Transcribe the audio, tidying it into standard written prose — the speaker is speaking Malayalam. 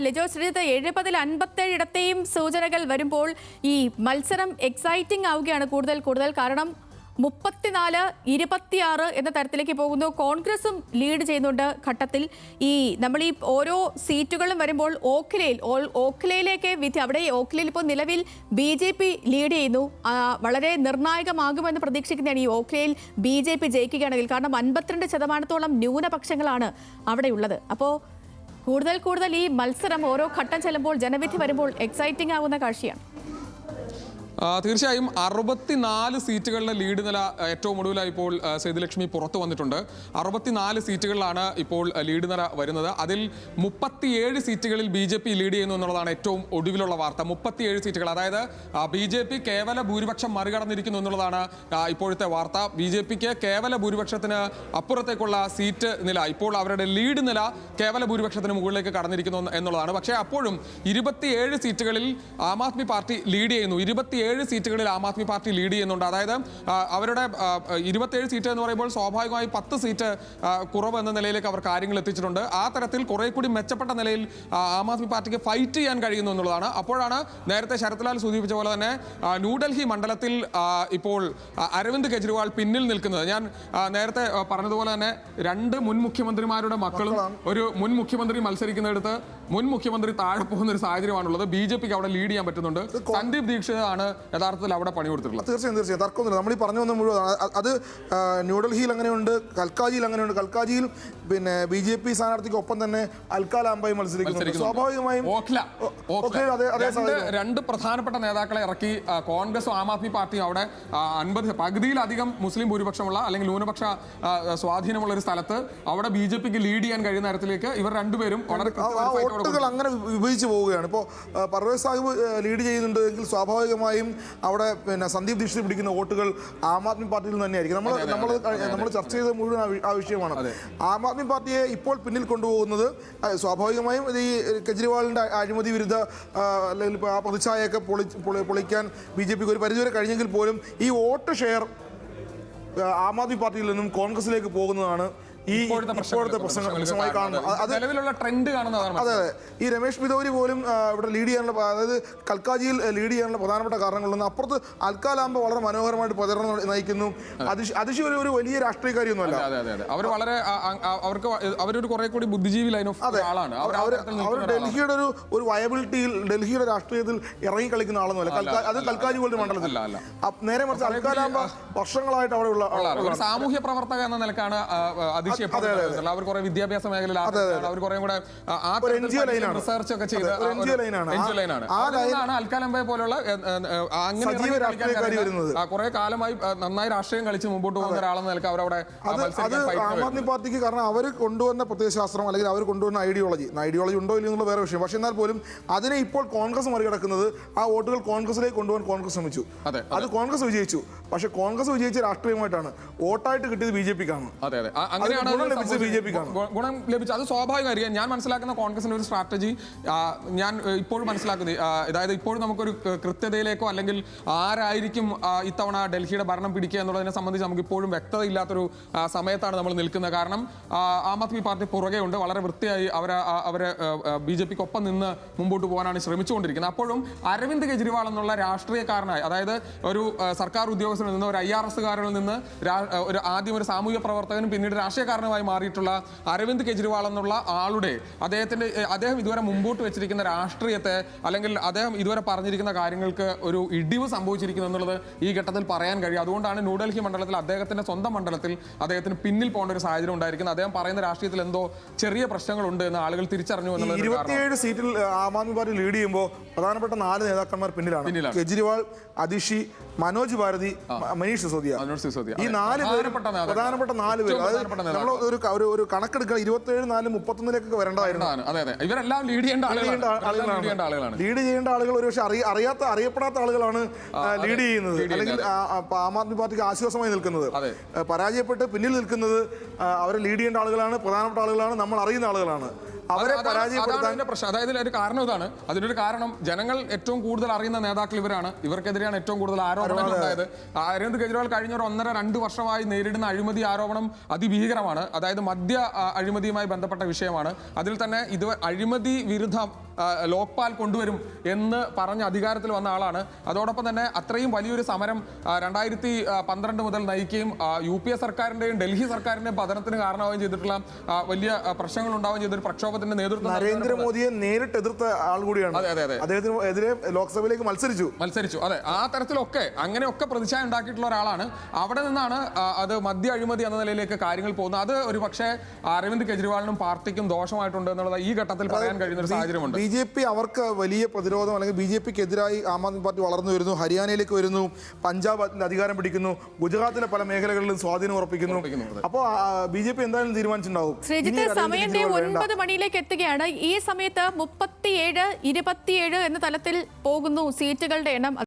ലിജോ ശ്രീജിത്ത് 70-57 ഇടത്തെയും സൂചനകൾ വരുമ്പോൾ ഈ മത്സരം എക്സൈറ്റിംഗ് ആവുകയാണ് കൂടുതൽ കാരണം 34-26 എന്ന തരത്തിലേക്ക് പോകുന്നു. കോൺഗ്രസും ലീഡ് ചെയ്യുന്നുണ്ട് ഘട്ടത്തിൽ. നമ്മൾ ഈ ഓരോ സീറ്റുകളും വരുമ്പോൾ ഓഖ്ലയിലേക്ക് വിധി, അവിടെ ഓഖ്ലയിൽ ഇപ്പോൾ നിലവിൽ BJP ലീഡ് ചെയ്യുന്നു. വളരെ നിർണായകമാകുമെന്ന് പ്രതീക്ഷിക്കുന്നതാണ് ഈ ഓഖ്ലയിൽ BJP ജയിക്കുകയാണെങ്കിൽ. കാരണം 52% ന്യൂനപക്ഷങ്ങളാണ് അവിടെയുള്ളത്. അപ്പോൾ കൂടുതൽ ഈ മത്സരം ഓരോ ഘട്ടം ചെല്ലുമ്പോൾ ജനവിധി വരുമ്പോൾ എക്സൈറ്റിംഗ് ആകുന്ന കാഴ്ചയാണ്. തീർച്ചയായും 64 സീറ്റുകളുടെ ലീഡ് നില ഏറ്റവും ഒടുവിലായി ഇപ്പോൾ സേതുലക്ഷ്മി പുറത്തു വന്നിട്ടുണ്ട്. 64 സീറ്റുകളിലാണ് ഇപ്പോൾ ലീഡ് നില വരുന്നത്. അതിൽ 37 സീറ്റുകളിൽ BJP ലീഡ് ചെയ്യുന്നു എന്നുള്ളതാണ് ഏറ്റവും ഒടുവിലുള്ള വാർത്ത. 37 സീറ്റുകൾ, അതായത് BJP കേവല ഭൂരിപക്ഷം മറികടന്നിരിക്കുന്നു എന്നുള്ളതാണ് ഇപ്പോഴത്തെ വാർത്ത. BJPക്ക് കേവല ഭൂരിപക്ഷത്തിന് അപ്പുറത്തേക്കുള്ള സീറ്റ് നില, ഇപ്പോൾ അവരുടെ ലീഡ് നില കേവല ഭൂരിപക്ഷത്തിന് മുകളിലേക്ക് കടന്നിരിക്കുന്നു എന്നുള്ളതാണ്. പക്ഷേ അപ്പോഴും 27 സീറ്റുകളിൽ ആം ആദ്മി പാർട്ടി ലീഡ് ചെയ്യുന്നു. 27 സീറ്റുകളിൽ ആം ആദ്മി പാർട്ടി ലീഡ് ചെയ്യുന്നുണ്ട്. അതായത് അവരുടെ 27 സീറ്റ് എന്ന് പറയുമ്പോൾ സ്വാഭാവികമായി 10 സീറ്റ് കുറവ് എന്ന നിലയിലേക്ക് അവർ കാര്യങ്ങൾ എത്തിച്ചിട്ടുണ്ട്. ആ തരത്തിൽ കുറെ കൂടി മെച്ചപ്പെട്ട നിലയിൽ ആം ആദ്മി പാർട്ടിക്ക് ഫൈറ്റ് ചെയ്യാൻ കഴിയുന്നു എന്നുള്ളതാണ്. അപ്പോഴാണ് നേരത്തെ ശരത്ലാൽ സൂചിപ്പിച്ച പോലെ തന്നെ ന്യൂഡൽഹി മണ്ഡലത്തിൽ ഇപ്പോൾ അരവിന്ദ് കെജ്രിവാൾ പിന്നിൽ നിൽക്കുന്നത്. ഞാൻ നേരത്തെ പറഞ്ഞതുപോലെ തന്നെ 2 മുൻ മുഖ്യമന്ത്രിമാരുടെ മക്കളും ഒരു മുൻ മുഖ്യമന്ത്രി മത്സരിക്കുന്നിടത്ത് മുൻ മുഖ്യമന്ത്രി താഴെ പോകുന്ന ഒരു സാഹചര്യമാണുള്ളത്. BJPക്ക് അവിടെ ലീഡ് ചെയ്യാൻ പറ്റുന്നുണ്ട്. സന്ദീപ് ദീക്ഷിത് ആണ് യഥാർത്ഥത്തിൽ അവിടെ പണി കൊടുത്തിട്ടുള്ളത്. തീർച്ചയായും തർക്കമൊന്നുമില്ല. നമ്മൾ ഈ പറഞ്ഞു വന്ന മുഴുവൻ അത് ന്യൂഡൽഹിയിൽ അങ്ങനെയുണ്ട്, കൽക്കാജിയിൽ അങ്ങനെയുണ്ട്. കൽക്കാജിയിൽ പിന്നെ BJP സ്ഥാനാർത്ഥിക്ക് ഒപ്പം തന്നെ അൽക്കാലാംബായി മത്സരിക്കുന്നു. സ്വാഭാവികമായും 2 പ്രധാനപ്പെട്ട നേതാക്കളെ ഇറക്കി കോൺഗ്രസും ആം ആദ്മി പാർട്ടിയും അവിടെ 50 പകുതിയിലധികം മുസ്ലിം ഭൂരിപക്ഷമുള്ള അല്ലെങ്കിൽ ന്യൂനപക്ഷ സ്വാധീനമുള്ള ഒരു സ്ഥലത്ത് അവിടെ BJPക്ക് ലീഡ് ചെയ്യാൻ കഴിയുന്ന തരത്തിലേക്ക് ഇവർ രണ്ടുപേരും വളരെ വോട്ടുകൾ അങ്ങനെ വിഭജിച്ചു പോവുകയാണ്. ഇപ്പോൾ പർവേസ് സാഹിബ് ലീഡ് ചെയ്യുന്നുണ്ട് എങ്കിൽ സ്വാഭാവികമായും അവിടെ പിന്നെ സന്ദീപ് ദീക്ഷിത് പിടിക്കുന്ന വോട്ടുകൾ ആം ആദ്മി പാർട്ടിയിൽ നിന്ന് തന്നെയായിരിക്കും. നമ്മൾ ചർച്ച ചെയ്ത മുഴുവൻ ആ വിഷയമാണ്. ആം ആദ്മി പാർട്ടിയെ ഇപ്പോൾ പിന്നിൽ കൊണ്ടുപോകുന്നത് സ്വാഭാവികമായും ഈ കെജ്രിവാളിൻ്റെ അഴിമതി വിരുദ്ധ അല്ലെങ്കിൽ ആ പ്രതിച്ഛായയൊക്കെ പൊളിക്കാൻ BJPക്ക് ഒരു പരിധിവരെ കഴിഞ്ഞെങ്കിൽ പോലും ഈ വോട്ട് ഷെയർ ആം ആദ്മി പാർട്ടിയിൽ നിന്നും കോൺഗ്രസിലേക്ക് പോകുന്നതാണ് ഇപ്പോഴത്തെ പ്രശ്നമായി കാണുന്നത്. അതെ, ഈ രമേഷ് ബിദോരി പോലും ഇവിടെ ലീഡ് ചെയ്യാനുള്ള, അതായത് കൽക്കാജിയിൽ ലീഡ് ചെയ്യാനുള്ള പ്രധാനപ്പെട്ട കാരണങ്ങളൊന്നും. അപ്പുറത്ത് അൽക്കാലാംബ വളരെ മനോഹരമായിട്ട് പ്രചരണം നയിക്കുന്നു. അതിശി ഒരു വലിയ രാഷ്ട്രീയക്കാരിയൊന്നുമല്ല. അവരൊരു കുറെ കൂടി ബുദ്ധിജീവി ലൈൻ ഓഫ് ആളാണ്. അവർ ഡൽഹിയുടെ ഒരു വയബിലിറ്റിയിൽ, ഡൽഹിയുടെ രാഷ്ട്രീയത്തിൽ ഇറങ്ങി കളിക്കുന്ന ആളൊന്നുമല്ല. അത് കൽക്കാജി പോലത്തെ മണ്ഡലത്തിൽ. നേരെ മറിച്ച് അൽക്കാലാംബ വർഷങ്ങളായിട്ട് അവിടെ ഉള്ള സാമൂഹ്യ പ്രവർത്തക എന്ന നിലക്കാണ് അവർ കുറെ വിദ്യാഭ്യാസ മേഖലയിൽ അവർ കുറെ കൂടെ റിസർച്ച് ഒക്കെ ചെയ്ത് അൽക്കാലംബയെ പോലുള്ള കുറെ കാലമായി നന്നായി രാഷ്ട്രീയം കളിച്ച് മുമ്പോട്ട് പോകുന്ന ഒരാളെന്ന നിലക്ക് അവരവിടെ. ആം ആദ്മി പാർട്ടിക്ക് കാരണം അവർ കൊണ്ടുവന്ന പ്രത്യയശാസ്ത്രം അല്ലെങ്കിൽ അവർ കൊണ്ടുവന്ന ഐഡിയോളജി ഉണ്ടോ ഇല്ല എന്നുള്ള വേറെ വിഷയം. പക്ഷെ എന്നാൽ പോലും അതിനെ ഇപ്പോൾ കോൺഗ്രസ് മറികടക്കുന്നത്, ആ വോട്ടുകൾ കോൺഗ്രസിലേക്ക് കൊണ്ടുപോകാൻ കോൺഗ്രസ് ശ്രമിച്ചു. അത് കോൺഗ്രസ് വിജയിച്ചു. പക്ഷെ കോൺഗ്രസ് വിജയിച്ച രാഷ്ട്രീയമായിട്ടാണ്, വോട്ടായിട്ട് കിട്ടിയത് BJPക്കാണ്. ഗുണം ലഭിച്ചു. അത് സ്വാഭാവികമായിരിക്കും. ഞാൻ മനസ്സിലാക്കുന്ന കോൺഗ്രസിന്റെ ഒരു സ്ട്രാറ്റജി ഞാൻ ഇപ്പോഴും മനസ്സിലാക്കുന്നത്, അതായത് ഇപ്പോഴും നമുക്കൊരു കൃത്യതയിലേക്കോ അല്ലെങ്കിൽ ആരായിരിക്കും ഇത്തവണ ഡൽഹിയുടെ ഭരണം പിടിക്കുക എന്നുള്ളതിനെ സംബന്ധിച്ച് നമുക്ക് ഇപ്പോഴും വ്യക്തത ഇല്ലാത്തൊരു സമയത്താണ് നമ്മൾ നിൽക്കുന്നത്. കാരണം ആം ആദ്മി പാർട്ടി പുറകെ ഉണ്ട്. വളരെ വൃത്തിയായി അവരെ BJPക്ക് ഒപ്പം നിന്ന് മുമ്പോട്ട് പോകാനാണ് ശ്രമിച്ചുകൊണ്ടിരിക്കുന്നത്. അപ്പോഴും അരവിന്ദ് കെജ്രിവാൾ എന്നുള്ള രാഷ്ട്രീയക്കാരനായി, അതായത് ഒരു സർക്കാർ ഉദ്യോഗസ്ഥനിൽ നിന്ന്, ഒരു IRSകാരനിൽ നിന്ന് ആദ്യം ഒരു സാമൂഹ്യ പ്രവർത്തകനും പിന്നീട് രാഷ്ട്രീയക്കാരനുമായി മാറിയിട്ടുള്ള അരവിന്ദ് കെജ്രിവാൾ എന്നുള്ള ആളുടെ അദ്ദേഹം ഇതുവരെ മുമ്പോട്ട് വെച്ചിരിക്കുന്ന രാഷ്ട്രീയത്തെ അല്ലെങ്കിൽ അദ്ദേഹം ഇതുവരെ പറഞ്ഞിരിക്കുന്ന കാര്യങ്ങൾക്ക് ഒരു ഇടിവ് സംഭവിച്ചിരിക്കുന്നു എന്നുള്ളത് ഈ ഘട്ടത്തിൽ പറയാൻ കഴിയും. അതുകൊണ്ടാണ് ന്യൂഡൽഹി മണ്ഡലത്തിൽ, അദ്ദേഹത്തിന്റെ സ്വന്തം മണ്ഡലത്തിൽ അദ്ദേഹത്തിന് പിന്നിൽ പോകേണ്ട ഒരു സാഹചര്യം ഉണ്ടായിരിക്കുന്നത്. അദ്ദേഹം പറയുന്ന രാഷ്ട്രീയത്തിൽ എന്തോ ചെറിയ പ്രശ്നങ്ങളുണ്ട് എന്ന് ആളുകൾ തിരിച്ചറിഞ്ഞു എന്നുള്ളത്. 27 സീറ്റിൽ ആം ആദ്മി പാർട്ടി ലീഡ് ചെയ്യുമ്പോൾ പ്രധാനപ്പെട്ട 4 നേതാക്കന്മാർ പിന്നിലാണ്. കെജ്രിവാൾ, അതിഷി, മനോജ് ഭാരതി, മനീഷ് സിസോദിയ. ഈ 4 പേര് പ്രധാനപ്പെട്ട 4 പേര്. നമ്മൾ ഒരു കണക്കെടുക്കുക, 27-4-31 വരേണ്ടതായിരുന്നു. ഇവരെല്ലാം ലീഡ് ചെയ്യേണ്ട ആളുകളാണ്. ലീഡ് ചെയ്യേണ്ട ആളുകൾ ഒരു പക്ഷേ അറിയപ്പെടാത്ത ആളുകളാണ് ലീഡ് ചെയ്യുന്നത്, അല്ലെങ്കിൽ ആം ആദ്മി പാർട്ടിക്ക് ആശ്വാസമായി നിൽക്കുന്നത്. പരാജയപ്പെട്ട് പിന്നിൽ നിൽക്കുന്നത് അവരെ ലീഡ് ചെയ്യേണ്ട ആളുകളാണ്, പ്രധാനപ്പെട്ട ആളുകളാണ്, നമ്മൾ അറിയുന്ന ആളുകളാണ്. അവരെ പരാജയപ്പെടുത്താൻ പ്രശ്നം. അതായത് ഒരു കാരണം ഇതാണ്. അതിനൊരു കാരണം, ജനങ്ങൾ ഏറ്റവും കൂടുതൽ അറിയുന്ന നേതാക്കൾ ഇവരാണ്. ഇവർക്കെതിരെയാണ് ഏറ്റവും കൂടുതൽ ആരോപണങ്ങൾ ഉണ്ടായത്. അരവിന്ദ് കെജ്രിവാൾ കഴിഞ്ഞ 1.5-2 വർഷമായി നേരിടുന്ന അഴിമതി ആരോപണം അതിഭീകരമാണ്. അതായത് മദ്യ അഴിമതിയുമായി ബന്ധപ്പെട്ട വിഷയമാണ്. അതിൽ തന്നെ ഇത് അഴിമതി വിരുദ്ധ ലോക്പാൽ കൊണ്ടുവരും എന്ന് പറഞ്ഞ് അധികാരത്തിൽ വന്ന ആളാണ്. അതോടൊപ്പം തന്നെ അത്രയും വലിയൊരു സമരം 2012 മുതൽ നയിക്കുകയും UPA സർക്കാരിന്റെയും ഡൽഹി സർക്കാരിന്റെയും പതനത്തിന് കാരണമാവുകയും ചെയ്തിട്ടുള്ള വലിയ പ്രശ്നങ്ങൾ ഉണ്ടാവുകയും ചെയ്ത ഒരു പ്രക്ഷോഭത്തിന്റെ നേതൃത്വം നരേന്ദ്രമോദിയെ നേരിട്ട് എതിർത്ത ആൾ കൂടിയാണ്. അദ്ദേഹത്തിന് എതിരെ ലോക്സഭയിലേക്ക് മത്സരിച്ചു. അതെ, ആ തരത്തിലൊക്കെ അങ്ങനെയൊക്കെ പ്രതിച്ഛായ ഉണ്ടാക്കിയിട്ടുള്ള ഒരാളാണ്. അവിടെ നിന്നാണ് അത് മദ്യ അഴിമതി എന്ന നിലയിലേക്ക് കാര്യങ്ങൾ പോകുന്നത്. അത് ഒരു പക്ഷേ അരവിന്ദ് കെജ്രിവാളിനും പാർട്ടിക്കും ദോഷമായിട്ടുണ്ട് എന്നുള്ളത് ഈ ഘട്ടത്തിൽ പറയാൻ കഴിയുന്ന ഒരു സാഹചര്യമുണ്ട്. BJP അവർക്ക് വലിയ പ്രതിരോധം അല്ലെങ്കിൽ BJPക്ക് എതിരായി ആം ആദ്മി പാർട്ടി വളർന്നു വരുന്നു, ഹരിയാനയിലേക്ക് വരുന്നു, പഞ്ചാബ് അധികാരം പിടിക്കുന്നു, ഗുജറാത്തിലെ പല മേഖലകളിലും സ്വാധീനം ഉറപ്പിക്കുന്നു. അപ്പോൾ BJP എന്തായാലും തീരുമാനിച്ചിട്ടുണ്ടാവും. ശ്രീജിത്ത്, സമയം 9 മണിയിലേക്ക് എത്തുകയാണ്. ഈ സമയത്ത് 37-27 എന്ന തലത്തിൽ പോകുന്നു സീറ്റുകളുടെ എണ്ണം.